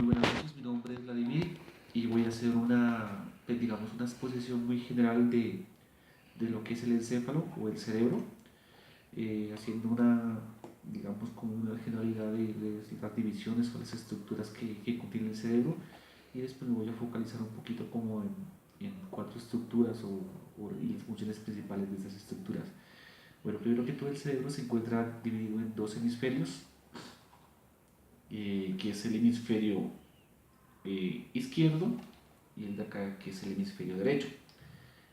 Muy buenas noches, mi nombre es Vladimir y voy a hacer una exposición muy general de lo que es el encéfalo o el cerebro, haciendo como una generalidad de las divisiones o las estructuras que contiene el cerebro, y después me voy a focalizar un poquito como en cuatro estructuras y las funciones principales de estas estructuras. Bueno, primero que todo, el cerebro se encuentra dividido en dos hemisferios, que es el hemisferio izquierdo y el de acá, que es el hemisferio derecho.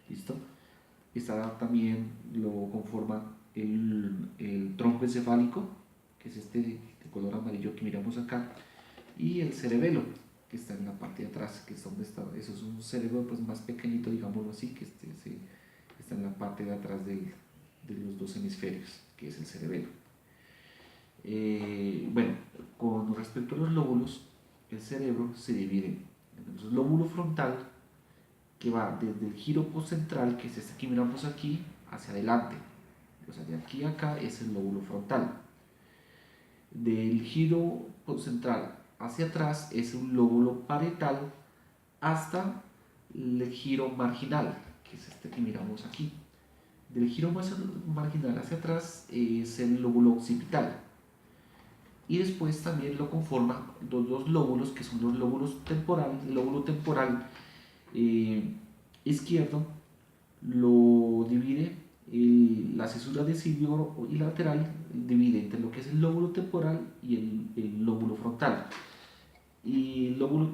¿Listo? También lo conforma el tronco encefálico, que es este de color amarillo que miramos acá, y el cerebelo, que está en la parte de atrás, que es donde está. Eso es un cerebro pues más pequeñito, digámoslo así, que está en la parte de atrás de los dos hemisferios, que es el cerebelo. Bueno, con respecto a los lóbulos, el cerebro se divide en el lóbulo frontal, que va desde el giro postcentral, que es este que miramos aquí, hacia adelante. O sea, de aquí a acá es el lóbulo frontal. Del giro postcentral hacia atrás es un lóbulo parietal hasta el giro marginal, que es este que miramos aquí. Del giro marginal hacia atrás es el lóbulo occipital. Y después también lo conforman dos lóbulos, que son los lóbulos temporales. El lóbulo temporal eh, izquierdo lo divide la cesura de cilior y lateral, divide entre lo que es el lóbulo temporal y el lóbulo frontal. Y el lóbulo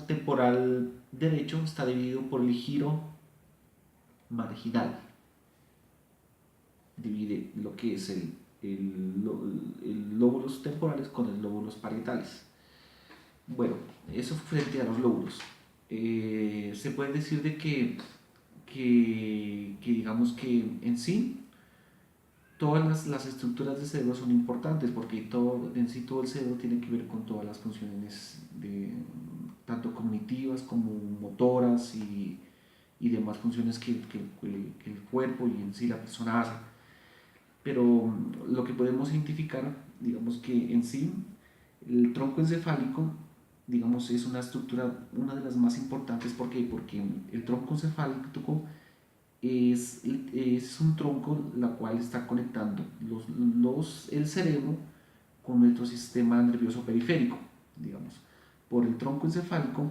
temporal derecho está dividido por el giro marginal. Divide lo que es el lóbulos temporales con los lóbulos parietales. Bueno, eso frente a los lóbulos. Se puede decir de que digamos que en sí todas las estructuras del cerebro son importantes, porque en sí todo el cerebro tiene que ver con todas las funciones tanto cognitivas como motoras y demás funciones que el cuerpo y en sí la persona hace. Pero lo que podemos identificar, digamos que en sí el tronco encefálico, digamos, es una estructura, una de las más importantes. ¿Por qué? Porque el tronco encefálico es un tronco la cual está conectando el cerebro con nuestro sistema nervioso periférico, digamos. Por el tronco encefálico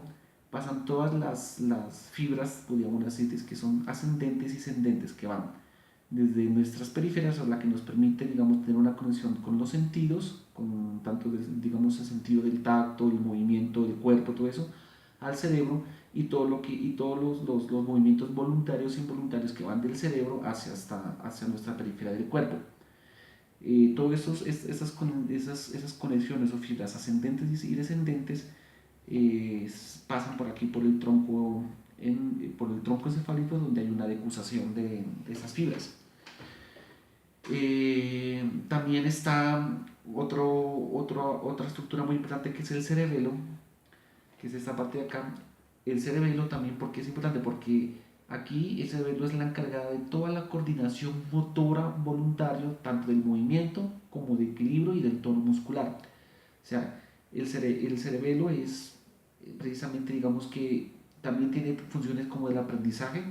pasan todas las fibras, podríamos decir, que son ascendentes y descendentes, que van desde nuestras periferias, a la que nos permite, digamos, tener una conexión con los sentidos, con tanto, digamos, el sentido del tacto, el movimiento del cuerpo, todo eso, al cerebro, y todos los movimientos voluntarios e involuntarios que van del cerebro hacia nuestra periferia del cuerpo. Todas esas conexiones o fibras ascendentes y descendentes pasan por aquí, por el tronco encefálico, donde hay una decusación de esas fibras. También está otra estructura muy importante, que es el cerebelo, que es esta parte de acá. El cerebelo también, ¿por qué es importante? Porque aquí el cerebelo es la encargada de toda la coordinación motora voluntario, tanto del movimiento como de equilibrio y del tono muscular. O sea, el cerebelo es precisamente, digamos que también tiene funciones como el aprendizaje,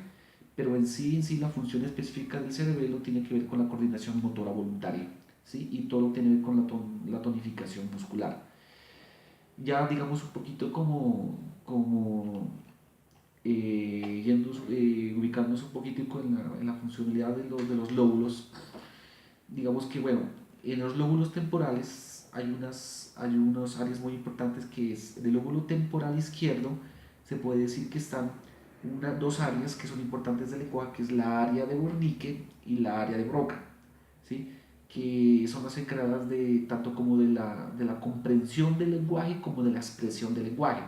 pero en sí la función específica del cerebelo tiene que ver con la coordinación motora voluntaria, ¿sí? Y todo tiene que ver con la tonificación muscular. Ya digamos un poquito ubicándonos un poquito en la funcionalidad de los lóbulos. Digamos que, bueno, en los lóbulos temporales hay unas áreas muy importantes, que es el lóbulo temporal izquierdo. Se puede decir que están dos áreas que son importantes del lenguaje, que es la área de Wernicke y la área de Broca, ¿sí? Que son las encargadas tanto como de la comprensión del lenguaje como de la expresión del lenguaje.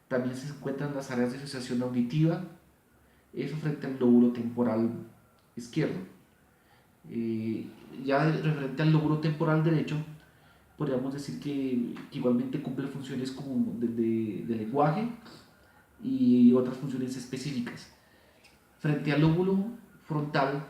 También se encuentran las áreas de asociación auditiva, eso frente al lóbulo temporal izquierdo. Eh, ya referente al lóbulo temporal derecho, podríamos decir que igualmente cumple funciones como de lenguaje y otras funciones específicas. Frente al lóbulo frontal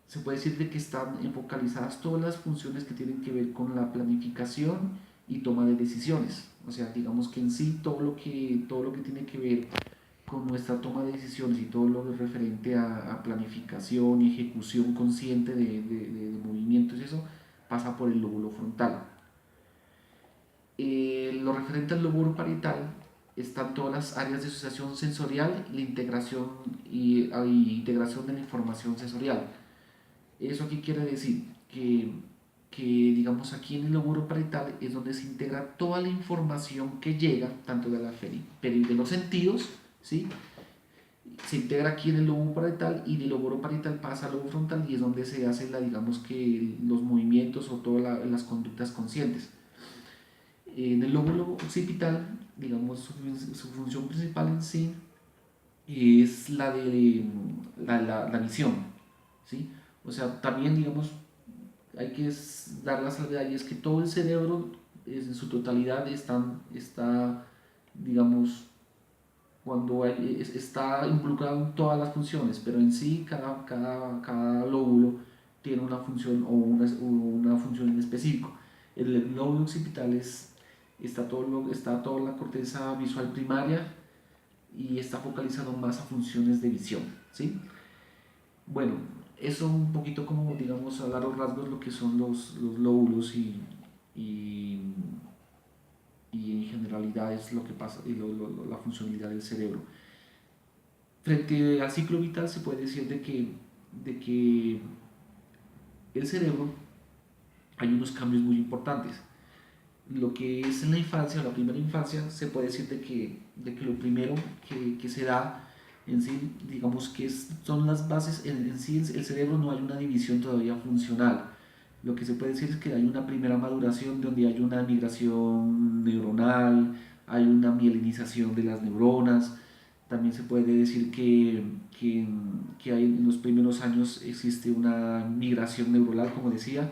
se puede decir de que están focalizadas todas las funciones que tienen que ver con la planificación y toma de decisiones. O sea, digamos que en sí todo lo que tiene que ver con nuestra toma de decisiones y todo lo referente a planificación y ejecución consciente de movimientos y eso pasa por el lóbulo frontal. Lo referente al lóbulo parietal están todas las áreas de asociación sensorial, la integración y integración de la información sensorial. ¿Eso qué quiere decir? Que digamos aquí en el lóbulo parietal es donde se integra toda la información que llega, tanto de, de los sentidos, ¿sí? Se integra aquí en el lóbulo parietal y del lóbulo parietal pasa al lóbulo frontal y es donde se hacen digamos que los movimientos o todas las conductas conscientes. En el lóbulo occipital, digamos, su función principal en sí es la de la visión, ¿sí? O sea, también, digamos, hay que dar la salvedad y es que todo el cerebro en su totalidad está, digamos, está involucrado en todas las funciones, pero en sí cada lóbulo tiene una función o una función en específico. El lóbulo occipital está toda la corteza visual primaria y está focalizado más a funciones de visión, ¿sí? Bueno, eso un poquito como, digamos, a largos rasgos lo que son los lóbulos y, y en generalidad es lo que pasa y la funcionalidad del cerebro. Frente al ciclo vital se puede decir de que el cerebro hay unos cambios muy importantes. Lo que es en la infancia, la primera infancia, se puede decir de que lo primero que se da en sí, digamos que son las bases, en sí el cerebro no hay una división todavía funcional. Lo que se puede decir es que hay una primera maduración donde hay una migración neuronal, hay una mielinización de las neuronas. También se puede decir que hay, en los primeros años existe una migración neuronal, como decía,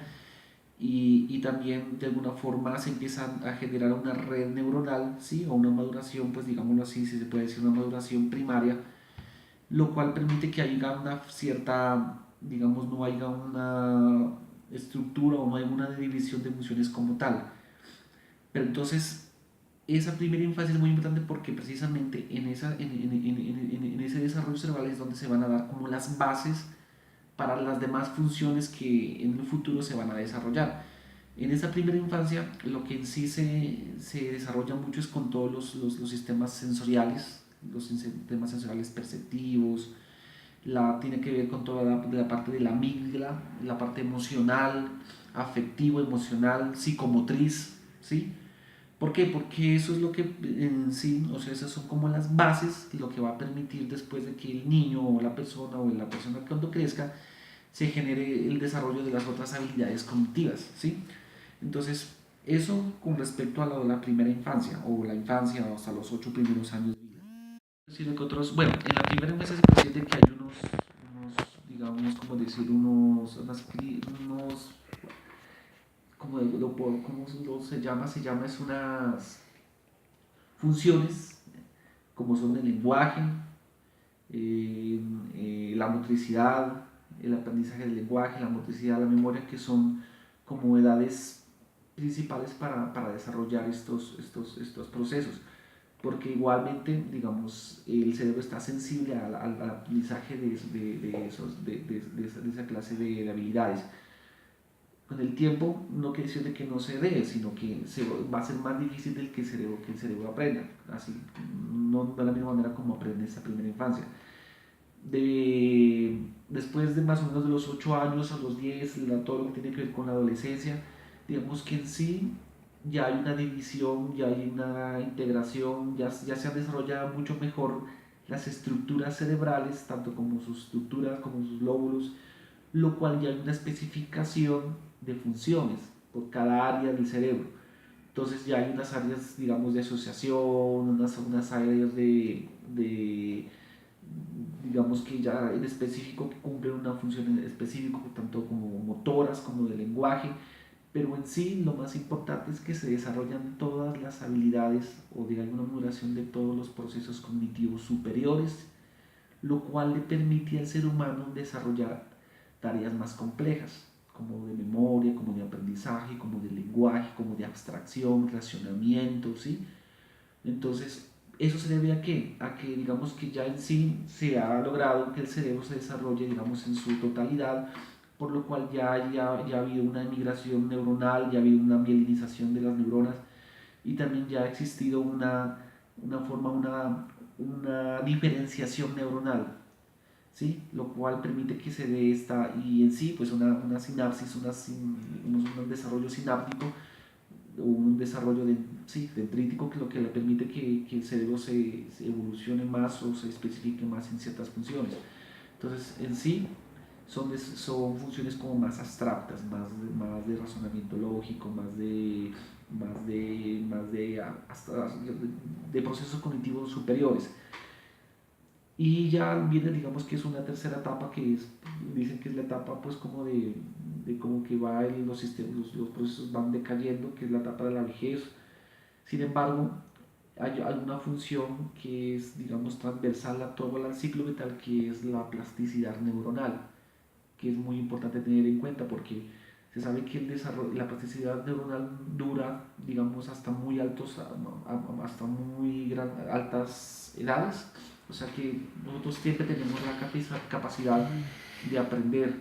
y también de alguna forma se empieza a generar una red neuronal, ¿sí? O una maduración, pues digámoslo así, si se puede decir una maduración primaria, lo cual permite que haya una cierta, digamos, no haya una estructura o no haya una división de funciones como tal. Pero entonces, esa primera infancia es muy importante porque precisamente en ese desarrollo cerebral es donde se van a dar como las bases para las demás funciones que en el futuro se van a desarrollar. En esa primera infancia, lo que en sí se desarrolla mucho es con todos los sistemas sensoriales, los sistemas sensoriales perceptivos, tiene que ver con toda la parte de la amígdala, la parte emocional, afectivo, emocional, psicomotriz, ¿sí? ¿Por qué? Porque eso es lo que en sí, o sea, esas son como las bases, lo que va a permitir después de que el niño o la persona cuando crezca, se genere el desarrollo de las otras habilidades cognitivas, ¿sí? Entonces, eso con respecto a la primera infancia, o la infancia hasta los 8 primeros años de vida. Decir que otros, bueno, en la primera infancia se puede decir que hay digamos, como decir, ¿cómo se llama? Es unas funciones, como son el lenguaje, la motricidad, el aprendizaje del lenguaje, la motricidad, la memoria, que son como edades principales para desarrollar estos procesos, porque igualmente, digamos, el cerebro está sensible al aprendizaje de esa clase de habilidades. Con el tiempo no quiere decir de que no se dé, sino que va a ser más difícil que el cerebro aprenda, así, no de la misma manera como aprende en esta primera infancia. Después de más o menos de los 8 años a los 10, todo lo que tiene que ver con la adolescencia, digamos que en sí ya hay una división, ya hay una integración, ya se han desarrollado mucho mejor las estructuras cerebrales, tanto como sus estructuras, como sus lóbulos, lo cual ya hay una especificación de funciones por cada área del cerebro. Entonces ya hay unas áreas, digamos, de asociación, unas áreas digamos que ya en específico que cumplen una función en específico, tanto como motoras como de lenguaje, pero en sí lo más importante es que se desarrollan todas las habilidades o de alguna modulación de todos los procesos cognitivos superiores, lo cual le permite al ser humano desarrollar tareas más complejas, como de memoria, como de aprendizaje, como de lenguaje, como de abstracción, racionamiento, ¿sí? Entonces, ¿eso se debe a qué? A que digamos que ya en sí se ha logrado que el cerebro se desarrolle, digamos, en su totalidad, por lo cual ya ha habido una migración neuronal, ya ha habido una mielinización de las neuronas y también ya ha existido una forma, una diferenciación neuronal, ¿sí? Lo cual permite que se dé esta, y en sí, pues una sinapsis, un desarrollo sináptico, un desarrollo sí, dendrítico, que lo que le permite que el cerebro se evolucione más o se especifique más en ciertas funciones. Entonces, en sí, son funciones como más abstractas, más de razonamiento lógico, hasta de procesos cognitivos superiores. Y ya viene, digamos que es una tercera etapa que dicen que es la etapa pues como de como que los sistemas, los procesos van decayendo, que es la etapa de la vejez. Sin embargo, hay una función que es, digamos, transversal a todo el ciclo vital, que es la plasticidad neuronal, que es muy importante tener en cuenta porque se sabe que la plasticidad neuronal dura, digamos, hasta muy altas edades. O sea que nosotros siempre tenemos la capacidad de aprender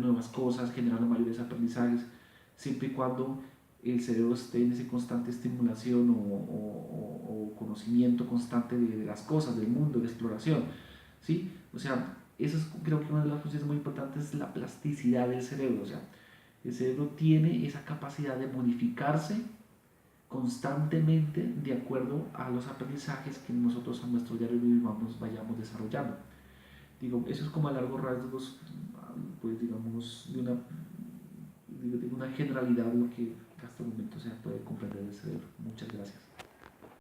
nuevas cosas, generar mayores aprendizajes, siempre y cuando el cerebro esté en esa constante estimulación o conocimiento constante de las cosas, del mundo, de exploración. ¿Sí? O sea, eso es, creo que una de las funciones muy importantes es la plasticidad del cerebro. O sea, el cerebro tiene esa capacidad de modificarse constantemente de acuerdo a los aprendizajes que nosotros a nuestro diario vivir vayamos desarrollando. Digo, eso es como a largos rasgos, pues digamos, de una generalidad lo que hasta el momento se puede comprender del cerebro. Muchas